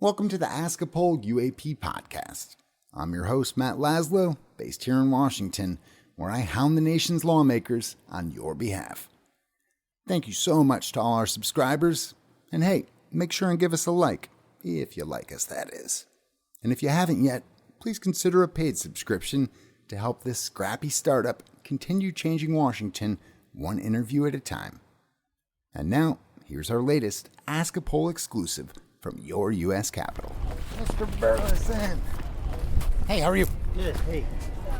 Welcome to the Ask a Poll UAP podcast. I'm your host, Matt Laszlo, based here in Washington, where I hound the nation's lawmakers on your behalf. Thank you so much to all our subscribers, and hey, make sure and give us a like, if you like us, that is. And if you haven't yet, please consider a paid subscription to help this scrappy startup continue changing Washington one interview at a time. And now, here's our latest Ask a Poll exclusive from your U.S. Capitol. Mr. Burlison. Hey, how are you? Good, hey.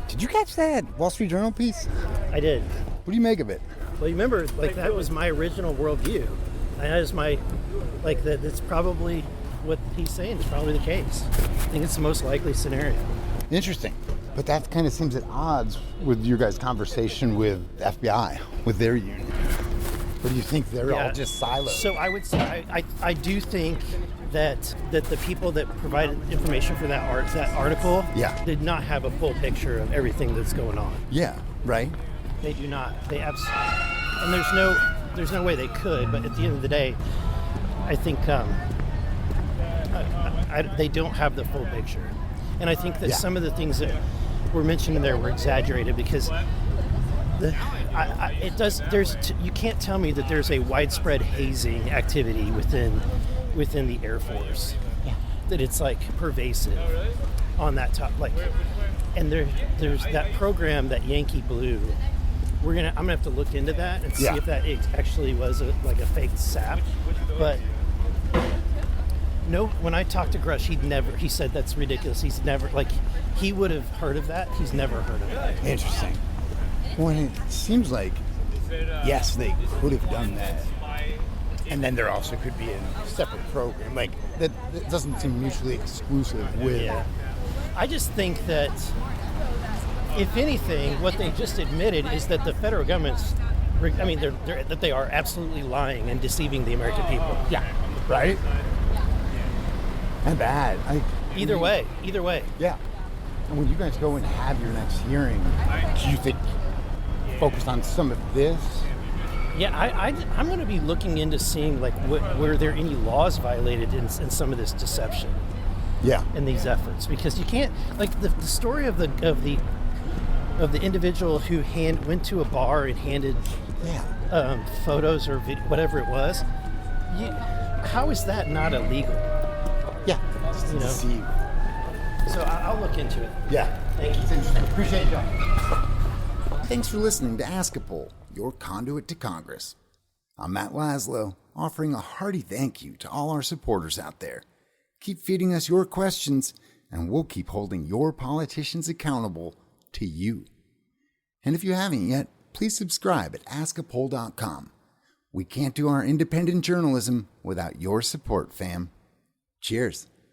Did you catch that Wall Street Journal piece? I did. What do you make of it? Well, you remember, that was my original worldview. That is that's probably what he's saying is probably the case. I think it's the most likely scenario. Interesting. But that kind of seems at odds with your guys' conversation with the FBI, with their unit. Or do you think they're all just silos? So I would say, I do think that the people that provided information for that article did not have a full picture of everything that's going on. Yeah, right? They do not. They absolutely, and there's no way they could, but at the end of the day, I think they don't have the full picture. And I think that some of the things that were mentioned in there were exaggerated because you can't tell me that there's a widespread hazing activity within the Air Force. Yeah. That it's like pervasive on that top, and there's that program that Yankee Blue. I'm gonna have to look into that and see if that actually was a fake SAP. But no, when I talked to Grush, he said that's ridiculous. He's never, he would have heard of that. He's never heard of that. Interesting. Well, it seems like, yes, they could have done that. And then there also could be a separate program. That doesn't seem mutually exclusive with... Yeah. I just think that, if anything, what they just admitted is that the federal government's... that they are absolutely lying and deceiving the American people. Yeah. Right? And bad. Either way. Yeah. And when you guys go and have your next hearing, do you think focused on some of this? Yeah, I'm going to be looking into seeing were there any laws violated in some of this deception. Yeah. In these efforts, because you can't the story of the individual who went to a bar and handed photos or whatever it was. How is that not illegal? Yeah. Deceive. So I'll look into it. Yeah. Thank you. It's interesting. Appreciate you. Thanks for listening to Ask a Poll, your conduit to Congress. I'm Matt Laszlo, offering a hearty thank you to all our supporters out there. Keep feeding us your questions, and we'll keep holding your politicians accountable to you. And if you haven't yet, please subscribe at askapoll.com. We can't do our independent journalism without your support, fam. Cheers.